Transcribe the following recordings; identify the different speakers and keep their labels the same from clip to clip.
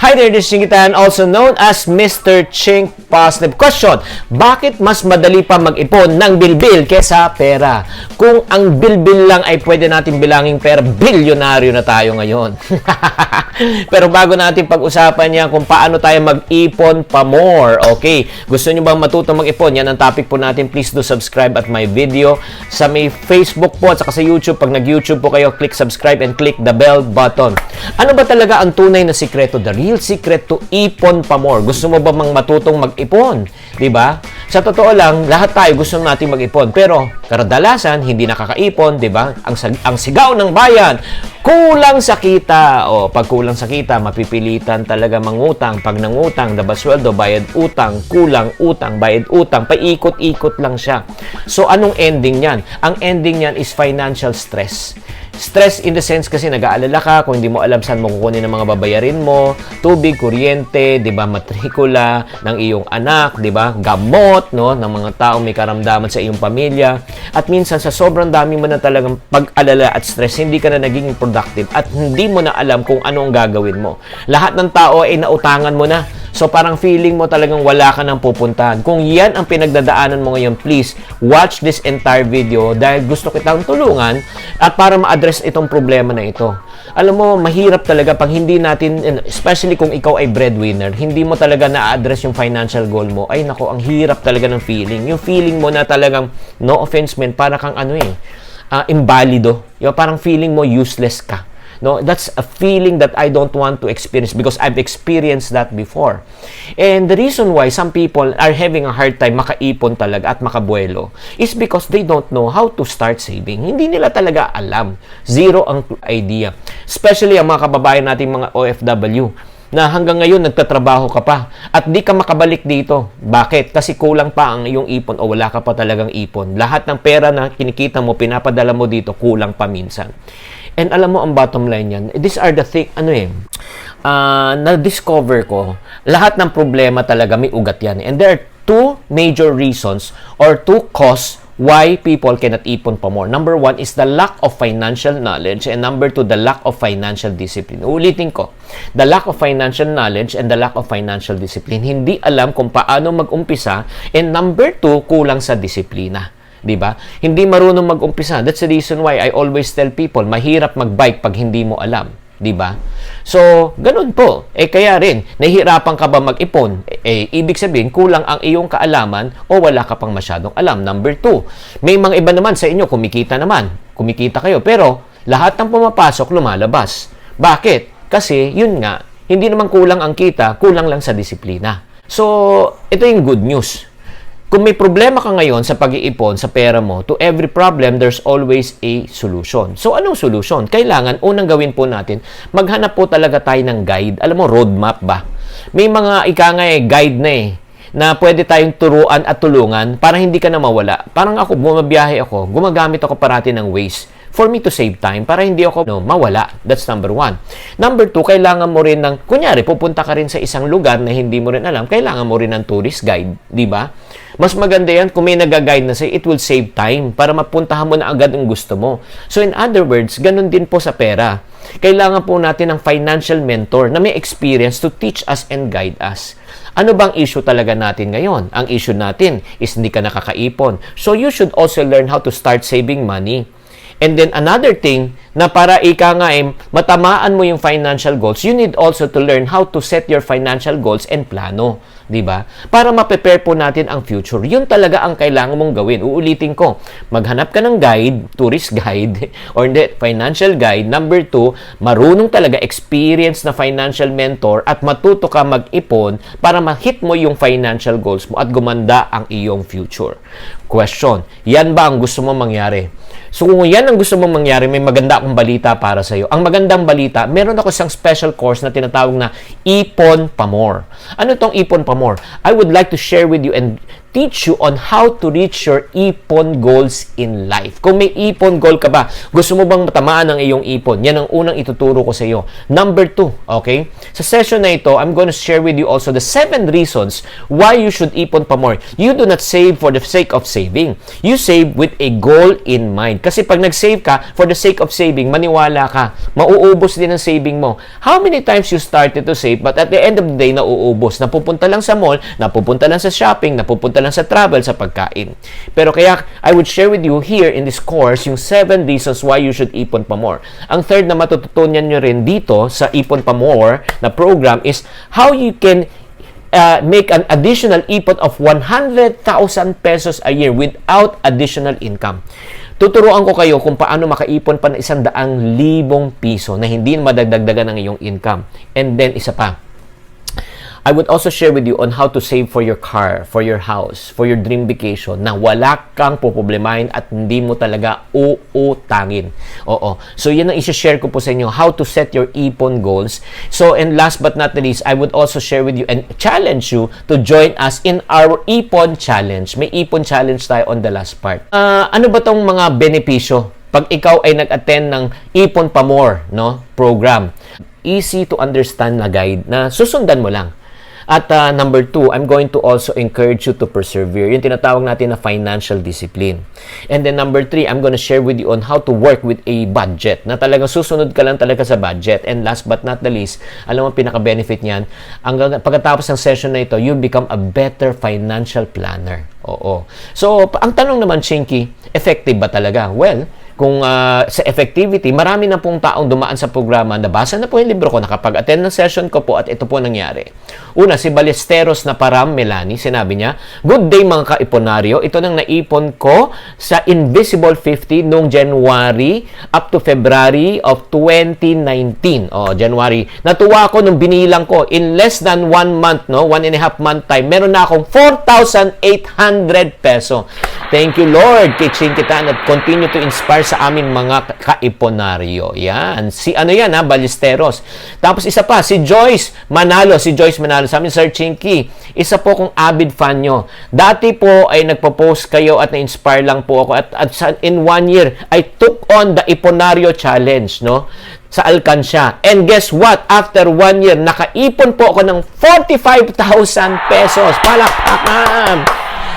Speaker 1: Hi there, this is Chingitan, also known as Mr. Ching Positive. Question, bakit mas madali pa mag-ipon ng bilbil kesa pera? Kung ang bilbil lang ay pwede natin bilangin pera, bilyonaryo na tayo ngayon. Pero bago natin pag-usapan yan kung paano tayo mag-ipon pa more. Okay, gusto nyo bang matutong mag-ipon? Yan ang topic po natin. Please do subscribe at my video. Sa may Facebook po at saka sa YouTube. Pag nag-YouTube po kayo, click subscribe and click the bell button. Ano ba talaga ang tunay na sikreto? The real secret to ipon pa more. Gusto mo ba mang matutong mag-ipon? Diba? Sa totoo lang, lahat tayo gusto natin mag-ipon. Pero kadalasan, hindi nakakaipon. Diba? Ang sigaw ng bayan, kulang sa kita. O, pag kulang sa kita, mapipilitan talaga mangutang. Pag nangutang, dabasweldo, bayad utang, kulang utang, bayad utang. Paikot-ikot lang siya. So, anong ending niyan? Ang ending niyan is financial stress. Stress in the sense kasi nag-aalala ka kung hindi mo alam saan mo kukunin ng mga babayarin mo, tubig, kuryente, 'di ba, matrikula ng iyong anak, 'di ba, gamot, no, ng mga taong may karamdaman sa iyong pamilya. At minsan sa sobrang dami mo na talagang pag-alala at stress, hindi ka na naging productive at hindi mo na alam kung ano ang gagawin mo. Lahat ng tao ay nautangan mo na. So parang feeling mo talagang wala ka nang pupuntahan. Kung yan ang pinagdadaanan mo ngayon, please watch this entire video dahil gusto kitang tulungan at para ma-address itong problema na ito. Alam mo, mahirap talaga pag hindi natin, especially kung ikaw ay breadwinner, hindi mo talaga na-address yung financial goal mo. Ay nako, ang hirap talaga ng feeling. Yung feeling mo na talagang, no offense man, para kang imbalido. Yung parang feeling mo useless ka. No, that's a feeling that I don't want to experience because I've experienced that before. And the reason why some people are having a hard time makaipon talaga at makabuelo is because they don't know how to start saving. Hindi nila talaga alam. Zero ang idea. Especially ang mga kababayan nating mga OFW na hanggang ngayon nagtatrabaho ka pa at di ka makabalik dito. Bakit? Kasi kulang pa ang iyong ipon o wala ka pa talagang ipon. Lahat ng pera na kinikita mo, pinapadala mo dito, kulang pa minsan. And alam mo ang bottom line yan, these are the thing, na-discover ko, lahat ng problema talaga may ugat yan. And there are two major reasons or two causes why people cannot ipon pa more. Number one is the lack of financial knowledge and number two, the lack of financial discipline. Ulitin ko, the lack of financial knowledge and the lack of financial discipline. Hindi alam kung paano mag-umpisa and number two, kulang sa disiplina. Diba? Hindi marunong mag-umpisa. That's the reason why I always tell people, mahirap mag-bike pag hindi mo alam. Diba? So, ganun po. Kaya rin, nahihirapan ka ba mag-ipon? Ibig sabihin, kulang ang iyong kaalaman o wala ka pang masyadong alam. Number two, may mga iba naman sa inyo, kumikita naman. Kumikita kayo. Pero, lahat ng pumapasok, lumalabas. Bakit? Kasi, yun nga, hindi naman kulang ang kita, kulang lang sa disiplina. So, ito yung good news. Kung may problema ka ngayon sa pag-iipon, sa pera mo, to every problem, there's always a solution. So, anong solution? Kailangan, unang gawin po natin, maghanap po talaga tayo ng guide. Alam mo, roadmap ba? May mga guide na pwede tayong turuan at tulungan para hindi ka na mawala. Parang ako, bumabiyahe ako, gumagamit ako parati ng Waze for me to save time para hindi ako mawala. That's number one. Number two, kailangan mo rin ng, kunyari, pupunta ka rin sa isang lugar na hindi mo rin alam, kailangan mo rin ng tourist guide, di ba? Mas maganda yan kung may nag-guide na sa'yo, it will save time para mapuntahan mo na agad ang gusto mo. So in other words, ganun din po sa pera. Kailangan po natin ng financial mentor na may experience to teach us and guide us. Ano bang issue talaga natin ngayon? Ang issue natin is hindi ka nakakaipon. So you should also learn how to start saving money. And then another thing, na para matamaan mo yung financial goals, you need also to learn how to set your financial goals and plano. Diba? Para ma-prepare po natin ang future. Yun talaga ang kailangan mong gawin. Uulitin ko, maghanap ka ng guide, tourist guide, or financial guide. Number two, marunong talaga, experience na financial mentor at matuto ka mag-ipon para ma-hit mo yung financial goals mo at gumanda ang iyong future. Question, yan ba ang gusto mo mangyari? So kung yan ang gusto mong mangyari, may maganda akong balita para sa iyo. Ang magandang balita, meron ako isang special course na tinatawag na Ipon Pa More. Ano tong Ipon Pa More? I would like to share with you and teach you on how to reach your ipon goals in life. Kung may ipon goal ka ba, gusto mo bang matamaan ang iyong ipon? Yan ang unang ituturo ko sa iyo. Number 2, okay? Sa session na ito, I'm going to share with you also the 7 reasons why you should ipon pa more. You do not save for the sake of saving. You save with a goal in mind. Kasi pag nag-save ka for the sake of saving, maniwala ka, mauubos din ang saving mo. How many times you started to save, but at the end of the day, nauubos. Napupunta lang sa mall, napupunta lang sa shopping, napupunta lang sa travel, sa pagkain. Pero kaya, I would share with you here in this course yung 7 reasons why you should ipon pa more. Ang third na matututunan nyo rin dito sa Ipon Pa More na program is how you can make an additional ipon of 100,000 pesos a year without additional income. Tuturuan ko kayo kung paano makaipon pa ng 100,000 piso na hindi madagdagdagan ng iyong income. And then, isa pa, I would also share with you on how to save for your car, for your house, for your dream vacation na wala kang poproblemahin at hindi mo talaga uutangin. Oo. So, yan ang isa-share ko po sa inyo, how to set your ipon goals. So, and last but not the least, I would also share with you and challenge you to join us in our Ipon Challenge. May Ipon Challenge tayo on the last part. Ano ba tong mga benepisyo pag ikaw ay nag-attend ng Ipon Pa More, no, program? Easy to understand na guide na susundan mo lang. At number 2, I'm going to also encourage you to persevere. Yung tinatawag natin na financial discipline. And then number 3, I'm going to share with you on how to work with a budget. Na talagang susunod ka lang talaga sa budget. And last but not the least, alam mo pinaka-benefit niyan, pagkatapos ng session na ito, you become a better financial planner. Oo. So, ang tanong naman, Chinky, effective ba talaga? Well, kung sa effectivity, marami na pong taong dumaan sa programa, nabasa na po yung libro ko, nakapag-attend ng session ko po at ito po nangyari. Una, si Ballesteros na Param Melanie, sinabi niya, "Good day mga kaiponaryo, ito nang naipon ko sa Invisible 50 noong January up to February of 2019. January. Natuwa ako nung binilang ko, in less than 1 month, no, 1.5 month time, meron na akong 4,800 peso. Thank you, Lord, kay Chinkitan at continue to inspire sa aming mga kaiponaryo." Yan. Si ano yan, Ballesteros. Tapos isa pa, si Joyce Manalo. Si Joyce Manalo. Sa amin, Sir Chinky, isa po kong avid fan nyo. Dati po ay nagpo-post kayo at na-inspire lang po ako. At in 1 year, I took on the Iponaryo Challenge, no? Sa Alcancia. And guess what? After 1 year, nakaipon po ako ng 45,000 pesos. Palakpakan!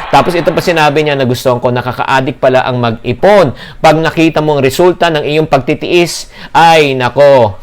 Speaker 1: Tapos ito pa sinabi niya na gusto ko, nakaka-addict pala ang mag-ipon. Pag nakita mo ang resulta ng iyong pagtitiis, ay nako,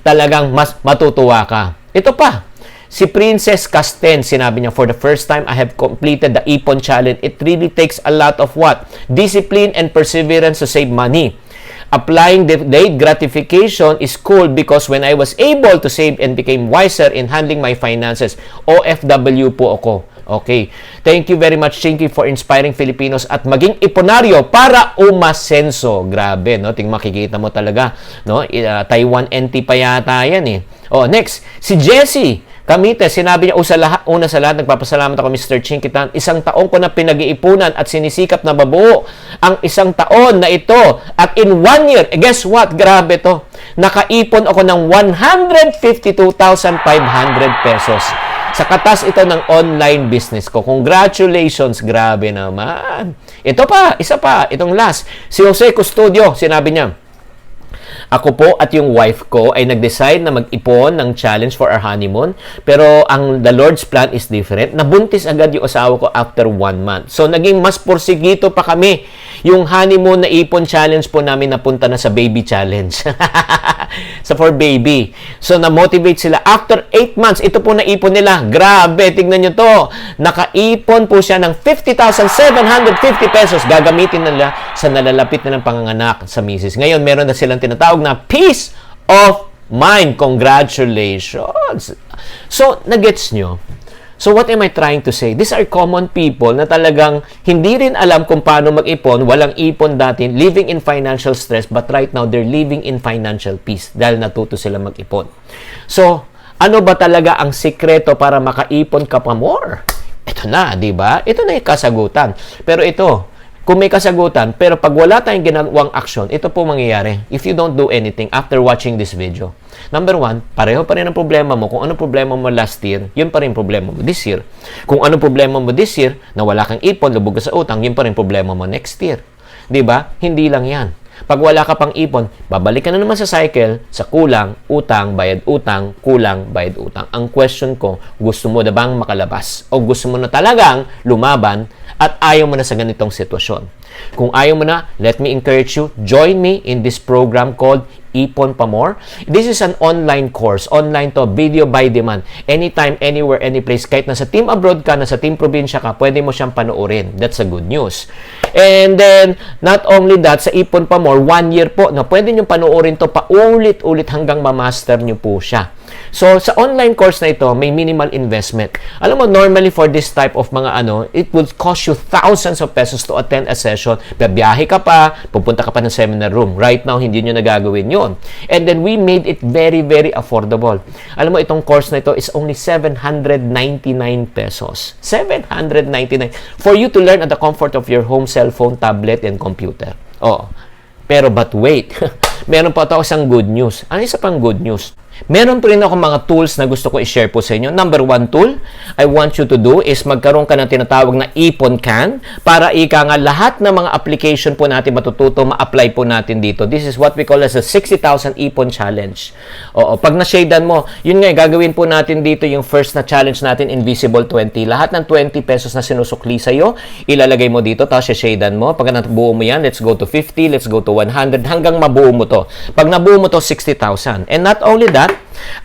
Speaker 1: talagang mas matutuwa ka. Ito pa, si Princess Casten, sinabi niya, "For the first time, I have completed the Ipon Challenge. It really takes a lot of what? Discipline and perseverance to save money. Applying delayed gratification is cool because when I was able to save and became wiser in handling my finances." OFW po ako. Okay. Thank you very much, Chinky, for inspiring Filipinos at maging iponaryo para umasenso. Grabe, no? Makikita mo talaga, no? Taiwan NT pa yata yan, eh. Next, si Jessie Camite, sinabi niya, una sa lahat, nagpapasalamat ako, Mr. Chinkitan. 1 taon ko na pinag-iipunan at sinisikap na mabuo ang 1 taon na ito. At in 1 year, guess what? Grabe to. Nakaipon ako ng 152,500 pesos. Sa katas ito ng online business ko. Congratulations! Grabe naman. Ito pa, isa pa, itong last. Si Jose Custodio, sinabi niya, "Ako po at yung wife ko ay nag-decide na mag-ipon ng challenge for our honeymoon. Pero the Lord's plan is different. Nabuntis agad yung asawa ko after 1 month. So, naging mas porsigito pa kami. Yung honeymoon na ipon challenge po namin napunta na sa baby challenge." Sa for baby. So, na-motivate sila. After 8 months, ito po naipon nila. Grabe, tignan nyo to. Nakaipon po siya ng 50,750 pesos. Gagamitin nila sa nalalapit na ng panganganak sa misis. Ngayon, meron na silang tinatawag na peace of mind. Congratulations! So, nagets nyo? So, what am I trying to say? These are common people na talagang hindi rin alam kung paano mag-ipon, walang ipon dati, living in financial stress, but right now, they're living in financial peace dahil natuto sila mag-ipon. So, ano ba talaga ang sikreto para makaipon ka pa more? Ito na, di ba? Ito na yung kasagutan. Pero ito, kung may kasagutan, pero pag wala tayong ginawang action, ito po mangyayari if you don't do anything after watching this video. Number one, pareho pa rin ang problema mo. Kung ano problema mo last year, yun pa rin problema mo this year. Kung ano problema mo this year, na wala kang ipon, lubog ka sa utang, yun pa rin problema mo next year. Diba? Hindi lang yan. Pag wala ka pang ipon, babalik ka na naman sa cycle, sa kulang, utang, bayad utang, kulang, bayad utang. Ang question ko, gusto mo na bang makalabas? O gusto mo na talagang lumaban at ayaw mo na sa ganitong sitwasyon? Kung ayaw mo na, let me encourage you, join me in this program called Ipon Pa More. This is an online course. Online to, video by demand. Anytime, anywhere, any place. Kahit nasa team abroad ka, nasa team probinsya ka, pwede mo siyang panoorin. That's a good news. And then, not only that, sa Ipon Pa More, 1 year po, na pwede nyo panoorin to paulit-ulit hanggang ma-master nyo po siya. So, sa online course na ito, may minimal investment. Alam mo, normally for this type of mga it would cost you thousands of pesos to attend a session. Biyahe ka pa, pupunta ka pa ng seminar room. Right now, hindi nyo nagagawin yun. And then, we made it very, very affordable. Alam mo, itong course na ito is only 799 pesos. 799 for you to learn at the comfort of your home, cellphone, tablet, and computer. Oh, pero but wait, meron pa ito isang good news. Ano isa pang good news? Meron po rin ako mga tools na gusto ko i-share po sa inyo. Number one tool I want you to do is magkaroon ka ng tinatawag na Ipon Can para ika nga lahat ng mga application po natin matututo, ma-apply po natin dito. This is what we call as a 60,000 Ipon Challenge. Oo, pag na-shadean mo, yun nga, gagawin po natin dito yung first na challenge natin, Invisible 20. Lahat ng 20 pesos na sinusukli sa'yo, ilalagay mo dito, tapos shadean mo. Pag nabuo mo yan, let's go to 50, let's go to 100, hanggang mabuo mo to. Pag nabuo mo to, 60,000. And not only that,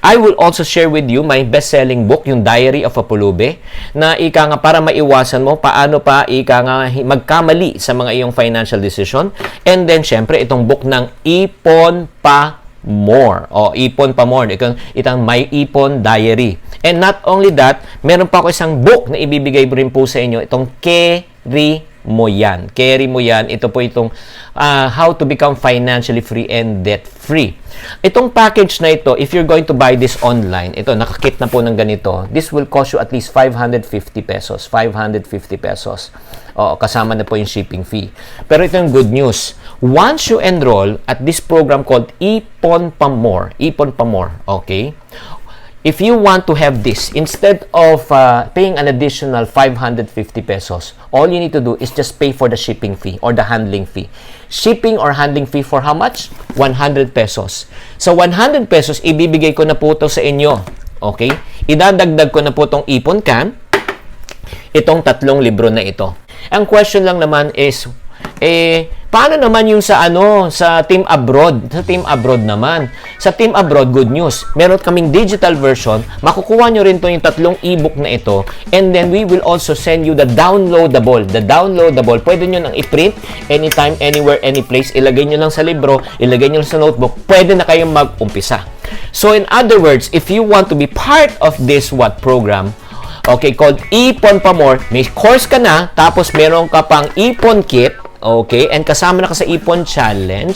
Speaker 1: I will also share with you my best-selling book, yung Diary of a Pulube, na ika nga para maiwasan mo paano pa ika nga magkamali sa mga iyong financial decision. And then, syempre, itong book ng Ipon Pa More. O, Ipon Pa More. Itong My Ipon Diary. And not only that, meron pa ako isang book na ibibigay rin po sa inyo, itong Carry Mo Yan. Carry Mo Yan. Ito po itong How to Become Financially Free and Debt-Free. Itong package na ito, if you're going to buy this online, ito, nakakit na po ng ganito, this will cost you at least 550 pesos. 550 pesos. O, kasama na po yung shipping fee. Pero ito yung good news. Once you enroll at this program called Ipon Pa More, okay? If you want to have this, instead of paying an additional 550 pesos, all you need to do is just pay for the shipping fee or the handling fee. Shipping or handling fee for how much? 100 pesos. So, 100 pesos, ibibigay ko na po ito sa inyo. Okay? Idadagdag ko na po itong Ipon Can, itong 3 libro na ito. Ang question lang naman is, paano naman yung sa Team Abroad? Sa Team Abroad naman. Sa Team Abroad, good news. Meron kaming digital version. Makukuha nyo rin to yung 3 ebook na ito. And then we will also send you the downloadable. The downloadable, pwede nyo nang i-print anytime, anywhere, any place. Ilagay nyo lang sa libro, ilagay nyo lang sa notebook. Pwede na kayong mag-umpisa. So in other words, if you want to be part of this program, okay, called Ipon Pa More, may course ka na, tapos meron ka pang Ipon Kit, okay, and kasama na ka sa Ipon Challenge.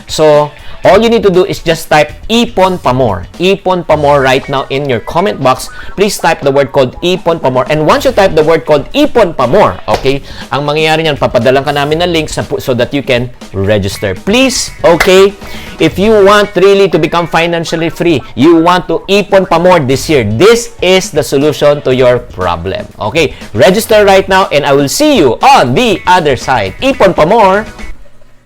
Speaker 1: So, all you need to do is just type Ipon Pa More. Ipon Pa More right now in your comment box. Please type the word called Ipon Pa More. And once you type the word called Ipon Pa More, okay, ang mangyayari niyan, papadalan ka namin ng link so that you can register. Please, okay, if you want really to become financially free, you want to Ipon Pa More this year, this is the solution to your problem. Okay, register right now and I will see you on the other side. Ipon Pa More!